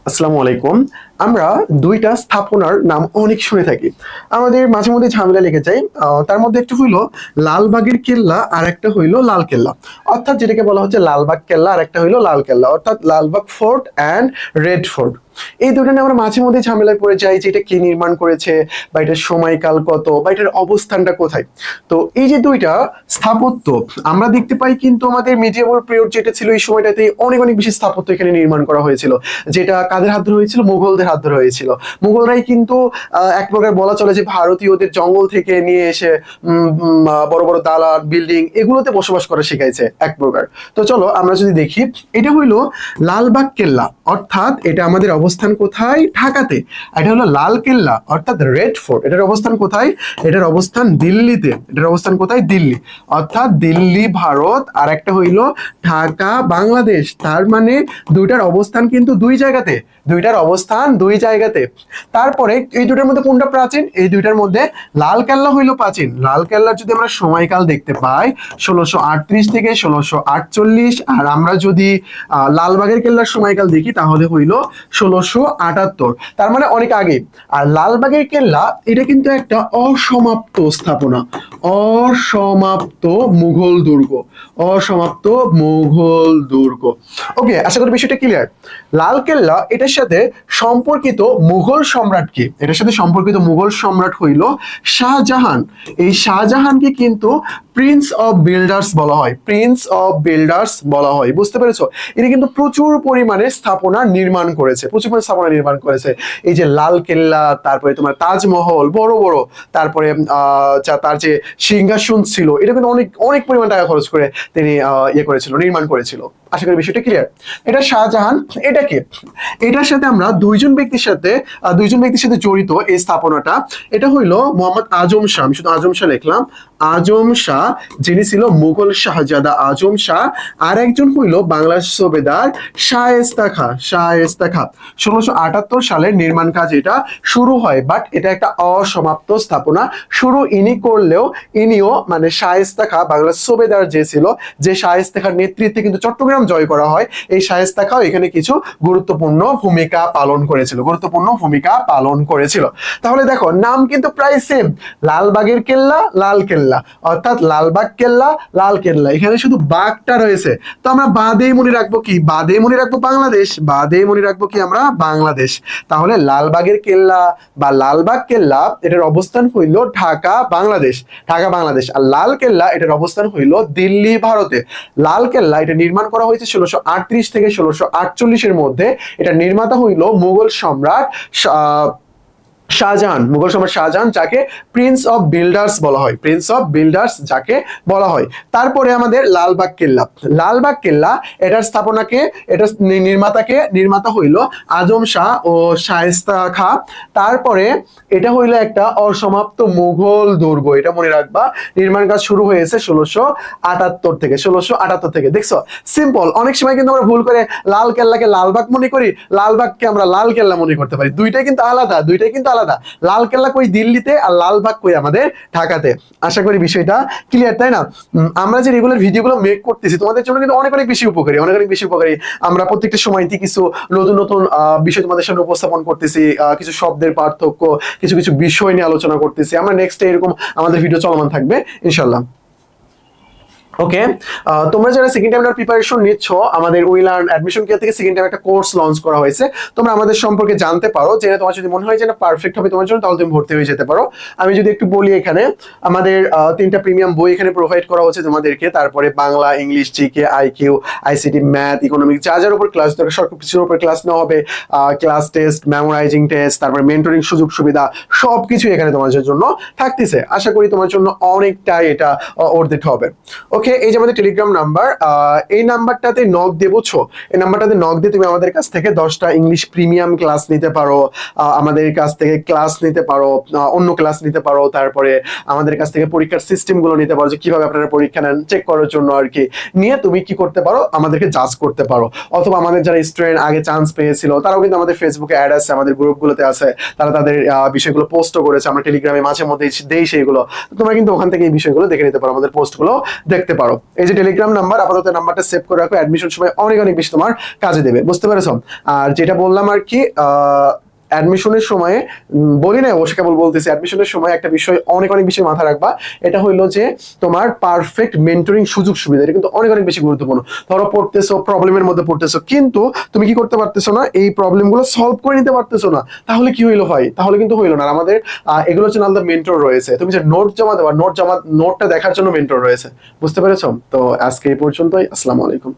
আসসালামু আলাইকুম। আমরা দুইটা স্থাপনার নাম অনেক শুনে থাকি, আমাদের মাঝে মধ্যে ঝামেলা লেগে যায়। তার মধ্যে একটা হইল লালবাগের কেল্লা আর একটা হইল লাল কেল্লা, অর্থাৎ যেটাকে বলা হচ্ছে লালবাগ কেল্লা আর একটা হইল লাল কেল্লা, অর্থাৎ Lalbagh fort and red fort. এই দুটো নিয়ে আমরা মাঝে মধ্যে ঝামেলায় পড়ে যাই যে এটা কে নির্মাণ করেছে, বা এটার সময়কাল কত, বা এটার অবস্থানটা কোথায়। তো এই যে দুইটা স্থাপত্য আমরা দেখতে পাই, কিন্তু আমাদের মিডিয়েভাল পিরিয়ড যেটা ছিল এই সময়টাতে অনেক অনেক বেশি স্থাপত্য এখানে নির্মাণ করা হয়েছিল, যেটা কাদের হাত ধরে হয়েছিল? মুঘলদের হাত ধরে হয়েছিল। মুঘলরাই কিন্তু এক প্রকার বলা চলে যে ভারতীয়দের জঙ্গল থেকে নিয়ে এসে বড় বড় দালান বিল্ডিং এগুলোতে বসবাস করা শিখাইছে এক প্রকার। তো চলো আমরা যদি দেখি, এটা হইলো লালবাগ কেল্লা, অর্থাৎ এটা আমাদের অবস্থান কোথায়? ঢাকাতে। এটা হলো লাল কেল্লা অর্থাৎ রেড ফোর্ট, এটার অবস্থান কোথায়? এটার অবস্থান দিল্লিতে। এটার অবস্থান কোথায়? দিল্লি, অর্থাৎ দিল্লি ভারত। আর একটা হইলো ঢাকা বাংলাদেশ। তার মানে দুইটার অবস্থান কিন্তু দুই জায়গাতে, দুইটার অবস্থান দুই জায়গাতে। তারপরে এই দুটার মধ্যে কোনটা প্রাচীন? এই দুইটার মধ্যে লাল কেল্লা হইলো প্রাচীন। লাল কেল্লার যদি আমরা সময়কাল দেখতে পাই 1638 থেকে 1648, আর আমরা যদি লালবাগের কেল্লার সময়কাল দেখি তাহলে হইলো 1678। তার মানে অনেক আগে। আর লালবাগের কেল্লা এটা কিন্তু একটা অসমাপ্ত স্থাপনা, অসমাপ্ত মুঘল দুর্গ, অসমাপ্ত মুঘল দুর্গ। ওকে, আশা করি বিষয়টা ক্লিয়ার। লাল কেল্লা এটার সাথে সম্পর্কিত মুঘল সম্রাট কি? এটার সাথে সম্পর্কিত মুঘল সম্রাট হইল শাহজাহান। এই শাহজাহানকে কিন্তু প্রিন্স অফ বিল্ডার্স বলা হয়, প্রিন্স অফ বিল্ডার্স বলা হয়। বুঝতে পেরেছো? এটা কিন্তু প্রচুর পরিমাণে স্থাপনা নির্মাণ করেছে, প্রচুর পরিমাণে স্থাপনা নির্মাণ করেছে। এই যে লাল কেল্লা, তারপরে তোমার তাজমহল বড় বড়, তারপরে তার যে সিংহাসন ছিল এটা কিন্তু অনেক অনেক পরিমাণ টাকা খরচ করে তিনি ইয়ে করেছিল, নির্মাণ করেছিল। আশা করি বিষয়টা ক্লিয়ার। এটা শাহজাহান। এটা কে? এটার সাথে আমরা দুইজন ব্যক্তির সাথে জড়িত এই স্থাপনাটা। এটা হইলো মোহাম্মদ আজম শাহ। আমি শুধু আজম শাহ লিখলাম, আজম শাহ, যিনি ছিল মুঘল শাহজাদা আজম শাহ। আর একজন হইল বাংলার সুবেদার শায়েস্তা খাঁ, শায়েস্তা খাঁ। 1678 সালের নির্মাণ কাজ এটা শুরু হয়, বাট এটা একটা অসমাপ্ত স্থাপনা। শুরু ইনি করলেও ইনিও মানে শায়েস্তা খাঁ, বাংলার সুবেদার যে ছিল, যে শায়েস্তা খাঁর নেতৃত্বে কিন্তু চট্টগ্রাম জয় করা হয়, এই শায়েস্তা খাঁ এখানে কিছু গুরুত্বপূর্ণ ভূমিকা পালন করেছিল, গুরুত্বপূর্ণ ভূমিকা পালন করেছিল। তাহলে দেখো নাম কিন্তু প্রায় সেম, লালবাগের কেল্লা, লাল কেল্লা, অর্থাৎ লালবাগ কেল্লা, লাল কেল্লা। এখানে শুধু বাগটা রয়েছে। তো আমরা বাদেই মনে রাখবো কি? বাদে মনে রাখবো বাংলাদেশ, বাদে মনে রাখবো কি আমরা? বাংলাদেশ। তাহলে লালবাগের কেল্লা বা লালবাগ কেল্লা এটার অবস্থান হইল ঢাকা বাংলাদেশ, ঢাকা বাংলাদেশ। আর লাল কেল্লা এটার অবস্থান হইল দিল্লি ভারতে। লাল কেল্লা এটা নির্মাণ করা হয়েছে 1638 থেকে 1648 এর মধ্যে। এটা নির্মাতা হইল মুঘল সম্রাট শাহজাহান, মুঘল সম্রাট শাহজাহান, যাকে প্রিন্স অফ বিল্ডার্স বলা হয়, প্রিন্স অফ বিল্ডার্স যাকে বলা হয়। তারপরে আমাদের লালবাগ কেল্লা, লালবাগ কেল্লা এটার স্থাপনাকে, এটা নির্মাতা হইল আজম শাহ ও শায়েস্তা খাঁ। তারপরে এটা হইলো একটা অসমাপ্ত মুঘল দুর্গ, এটা মনে রাখবা। নির্মাণ কাজ শুরু হয়েছে 1678 থেকে। দেখছো, সিম্পল। অনেক সময় কিন্তু আমরা ভুল করে লাল কেল্লাকে লালবাগ মনে করি, লালবাগকে আমরা লাল কেল্লা মনে করতে পারি। দুইটাই কিন্তু আলাদা, দুইটাই কিন্তু আলাদা। লাল কেল্লা কই দিল্লিতে, আর লালবাগ কই আমাদের ঢাকাতে। আশা করি বিষয়টা ক্লিয়ার, তাই না? আমরা যে রেগুলার ভিডিওগুলো মেক করতেছি তোমাদের জন্য কিন্তু অনেক অনেক বেশি উপকারী, অনেক অনেক বেশি উপকারী। আমরা প্রত্যেকটা সময়তে কিছু নতুন নতুন বিষয় তোমাদের সামনে উপস্থাপন করতেছি, কিছু শব্দের পার্থক্য, কিছু কিছু বিষয় নিয়ে আলোচনা করতেছি। আমরা নেক্সট এরকম আমাদের ভিডিও চলমান থাকবে ইনশাল্লাহ। ওকে, তোমরা যারা সেকেন্ড টাইম প্রিপারেশন নিচ্ছ, আমাদের উই লার্ন অ্যাডমিশন কেয়ার থেকে সেকেন্ড টাইম একটা কোর্স লঞ্চ করা হয়েছে। তোমরা আমাদের সম্পর্কে জানতে পারো, যে তোমার যদি মনে হয় যে না পারফেক্ট হবে তোমার জন্য, তাহলে তুমি ভর্তি হয়ে যেতে পারো। আমি যদি একটু বলি, এখানে আমাদের 3টা প্রিমিয়াম বই এখানে প্রোভাইড করা হচ্ছে তোমাদেরকে। তারপরে Bangla, English, GK, IQ, ICT, math, economic, যা যার উপর ক্লাস দরকার সব কিছুর উপর ক্লাস নেওয়া হবে। ক্লাস টেস্ট, মেমোরাইজিং টেস্ট, তারপরে মেন্টরিং সুযোগ সুবিধা সবকিছু এখানে তোমাদের জন্য থাকতেছে। আশা করি তোমার জন্য অনেকটাই এটা অর্ধেট হবে। ওকে, এই যে আমাদের টেলিগ্রাম নাম্বার, এই নাম্বারটাতে নক দিয়ে বুঝছো, এই নাম্বারটাতে নক দিয়ে তুমি আমাদের কাছ থেকে 10টা ইংলিশ প্রিমিয়াম ক্লাস নিতে পারো, আমাদের কাছ থেকে ক্লাস নিতে পারো, অন্য ক্লাস নিতে পারো। তারপরে আমাদের কাছ থেকে পরীক্ষার সিস্টেম গুলো নিতে পারো, যে কিভাবে আপনারা পরীক্ষা নেন চেক করার জন্য আর কি। নিয়ে তুমি কি করতে পারো? আমাদেরকে জাজ করতে পারো। অথবা আমাদের যারা স্টুডেন্ট আগে চান্স পেয়েছিল তারাও কিন্তু আমাদের ফেসবুকে অ্যাড আছে, আমাদের গ্রুপগুলোতে আছে, তারা তাদের বিষয়গুলো পোস্টও করেছে। আমরা টেলিগ্রামে মাঝে মধ্যে দেই সেইগুলো, তোমরা কিন্তু ওখান থেকে এই বিষয়গুলো দেখে নিতে পারো, আমাদের পোস্টগুলো দেখতে দেখতে পারো। এই যে টেলিগ্রাম নাম্বার, আপাতত নাম্বারটা সেভ করে রাখো, অ্যাডমিশন সময় অনেক অনেক বেশি তোমার কাজে দেবে, বুঝতে পেরেছো? আর যেটা বললাম আর কি, অ্যাডমিশনের সময়ে বলি না, অবশ্য কেবল বলতেছি, অ্যাডমিশনের সময় একটা বিষয় অনেক অনেক বেশি মাথা রাখবা, এটা হইলো যে তোমার পারফেক্ট মেন্টরিং সুযোগ সুবিধা, এটা কিন্তু অনেক অনেক বেশি গুরুত্বপূর্ণ। ধরো পড়তেছো, প্রবলেমের মধ্যে পড়তেছো, কিন্তু তুমি কি করতে পারতেছো না, এই প্রবলেমগুলো সলভ করে নিতে পারতেছো না, তাহলে কি হইলো ভাই? তাহলে কিন্তু হইলো না। আর আমাদের এগুলোর জন্য আলাদা মেন্টর রয়েছে, তুমি যে নোট জমা দেওয়া, নোটটা দেখার জন্য মেন্টর রয়েছে, বুঝতে পেরেছো? তো আজকে এই পর্যন্তই, আসসালামু আলাইকুম।